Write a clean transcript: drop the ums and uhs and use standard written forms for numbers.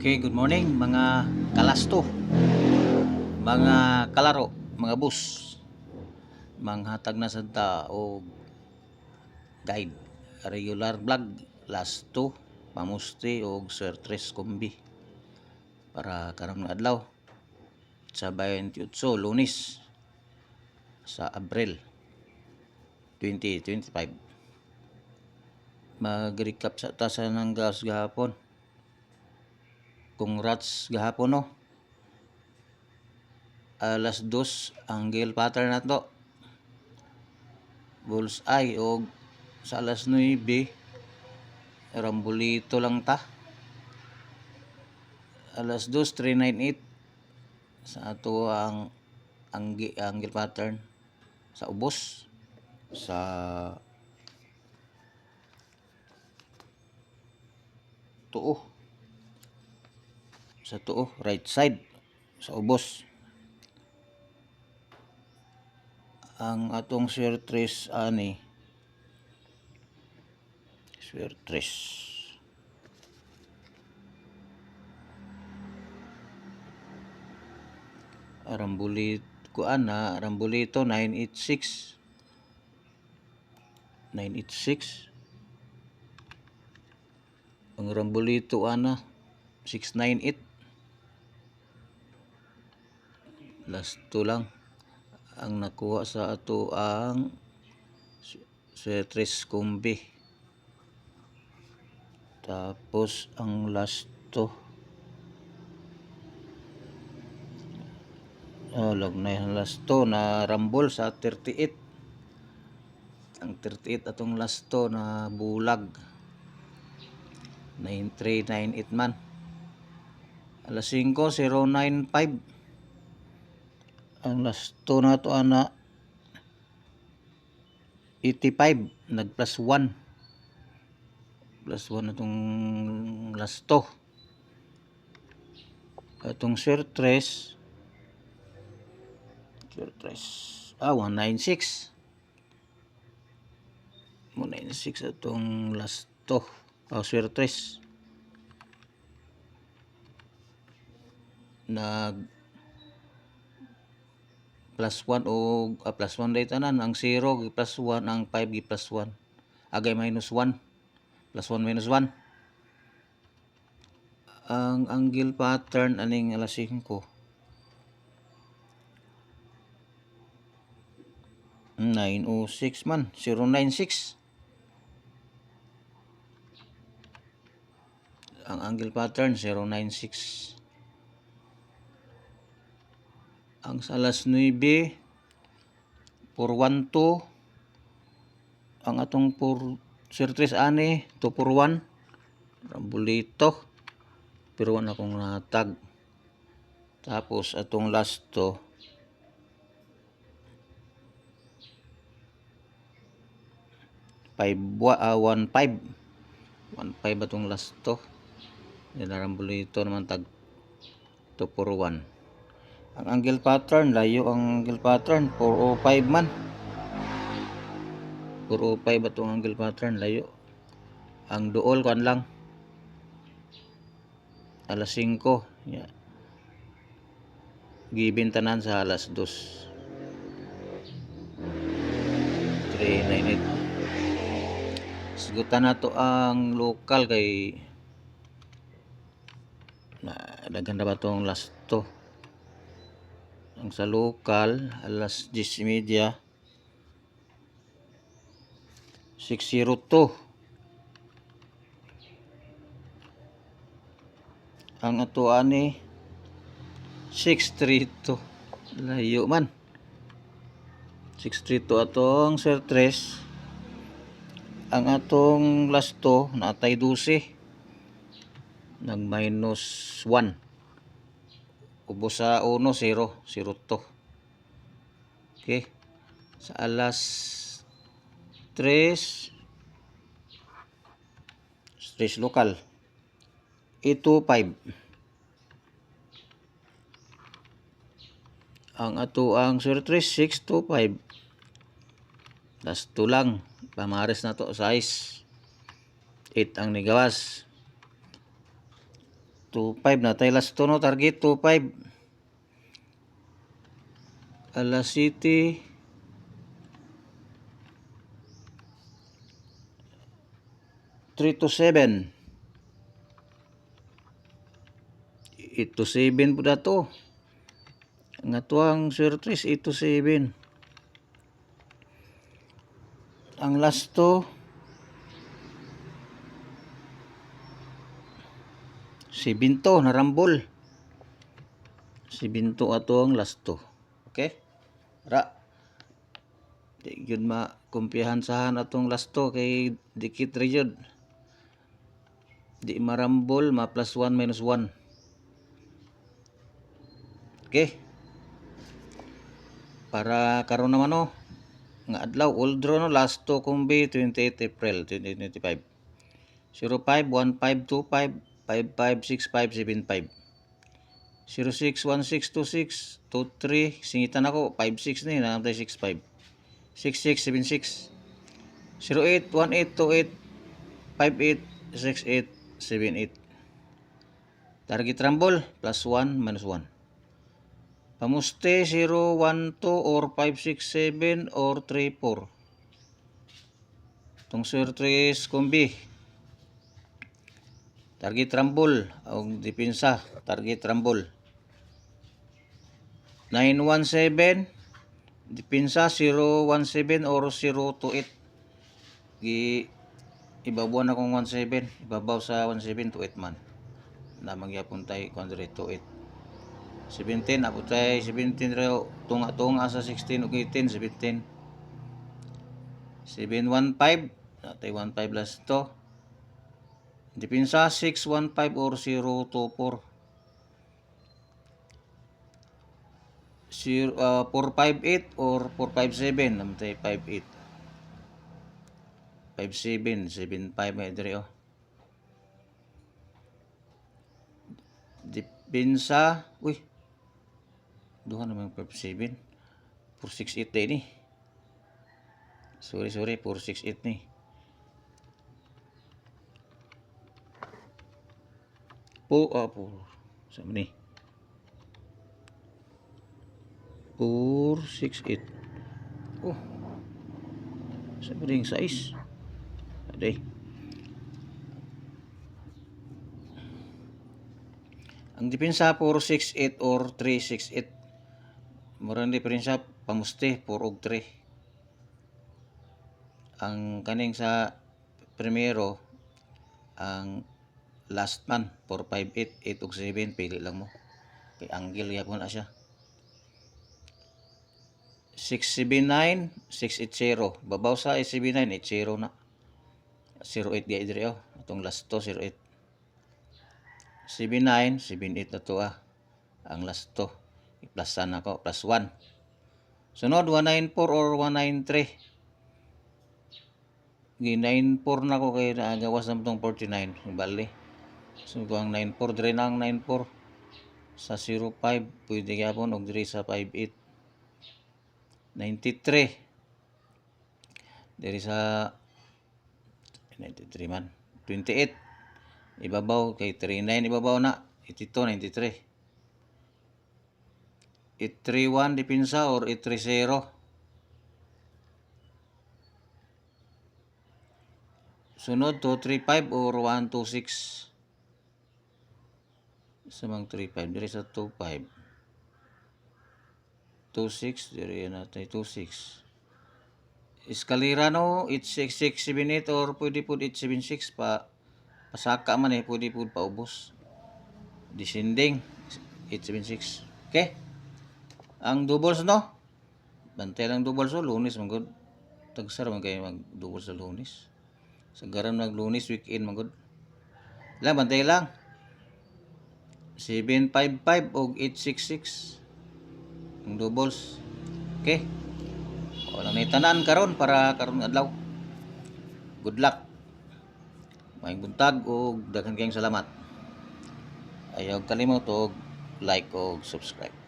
Okay, good morning mga kalasto, mga kalaro, mga bus, manghatag na sad ta og guide, regular vlog, lasto, pamusti og Sir Tres Combi para karong adlaw sa 28 Lunes sa Abril 2025. Mag-recap sa ta sa nanggaos gahapon. Congrats gahapon no. Alas 2 ang gale pattern nato. Bullseye og sa alas 9 rambulito lang ta. Alas 2 398 sa ato ang angle pattern sa ubos sa tuo right side sa ubos. Ang atong Sir Tres ani Sir Tres Rambulito 986 ang Rambulito 698 last 2 lang ang nakuha sa ato ang Sir Tres Combi. Tapos ang last 2 last 2 na rambol sa 38. Ang 38 atong last 2 na bulag 9398 man. Alas 5 095 ang last 2 na to 85 nag plus 1 atong last 2. Atong Sir Tres 196 atong last 2 Sir Tres nag plus 1 o plus 1 day tanan. Ang 0 plus 1, ang 5 plus 1 agay minus 1 plus 1 minus 1. Ang angle pattern aning alas 5 906 man 096 ang angle pattern 096. Ang sa alas 9 412 ang atong Sir Tres ani 241 rambulito pero wala akong natag. Tapos atong last 2 15 atong last 2 rambulito naman tag 241. Ang angle pattern layo, ang angle pattern 405 man 405 atong angle pattern layo. Ang duol kan lang alas 5 yeah. Given tanan sa alas 2 398. Sigutan na to ang local kay daghan na ba tong last 2. Ang sa local alas 10:30 602 ang ato ani 632 layo man 632 atong Sir Tres. Ang atong last 2 natay 12 nag minus 1 ubos sa 1 0 02. Okay, sa alas 3 local 825 ang ato ang Sir Tres 625 last 2 lang pamares na to size 8 ang nigawas 2.5 na tayo last to no, target 2.5. Alas City 3-7. 8-7 po dato. Nga tuang Sir Tris 8-7. Ang last to si Binto narambol. Si Binto ato ang last to. Okay? Ra. Di gyud makumpiyahan sahan atong last to kay dikit ra jud. Di marambol ma plus 1 minus 1. Okay? Para karon naman no nga adlaw old draw no last to kumbi 28 April 2025. 05 15 25 55 65 75. 06 16 26 23 singitan ako 56 ni na 65. 66 76. 08 18 28 58 68 78. Target rumble plus 1 minus 1. Pamuste 0 1 2 or 5 6 7 or 3 4. Tong Sir Tres kombi. Target rumble o depensa, target rumble. 917 depensa 017 or 028. Gi ibabaw na kong 17, ibabaw sa 17 to 8 man. Na magyapon tay 28. 17 apo tay 17 raw tunga-tunga sa 16 ug 18 17. 715 natay 15 plus to. Depensa 615 or 024. 458 or 457 namatay 58. 57 75 may diri oh. Depensa uy duha naman 57 468 day ni. Sorry 468 ni. Po sama ni 468. Oh sabi ring size aday. Ang depensa 468 or 368. Murang diferensya pamuste 4 og 3. Ang kaning sa primero ang last man 458 8 og 7 pili lang mo. Kay angle yapon na siya. 679 680 babaw sa 879 80 na. 08 di diri oh atong last to 08. 79 78 na to ah. Ang last to i-plusan ako plus 1. Sunod 194 or 193. Gi 94 na ko kay naagawas na tong 49 bali. So ko ang 94 dire na ang 94 sa 05 pwede gyapon og dire sa 58. 93 dire sa 93 man 28 ibabaw kay 39 ibabaw na 82 93. 831 depensa or 830. Sunod 235 or 126. Samang 35 dire sa 25. 26 dire na tay 26. Eskalera no 866 78 or pwede pud 876 pasaka man pwede pud paubos. Descending 876. Okay? Ang doubles no? Bantay lang doubles so Lunes man gud. Tagsar man kay mag doubles sa Lunes. Sa garan mag Lunes weekend man gud. Lang bantay lang. 755 og 866. Ang doubles. Okay? Wala na tanan karon para karon adlaw. Good luck. Maayong buntag ug daghan kayong salamat. Ayaw kalimot og like o subscribe.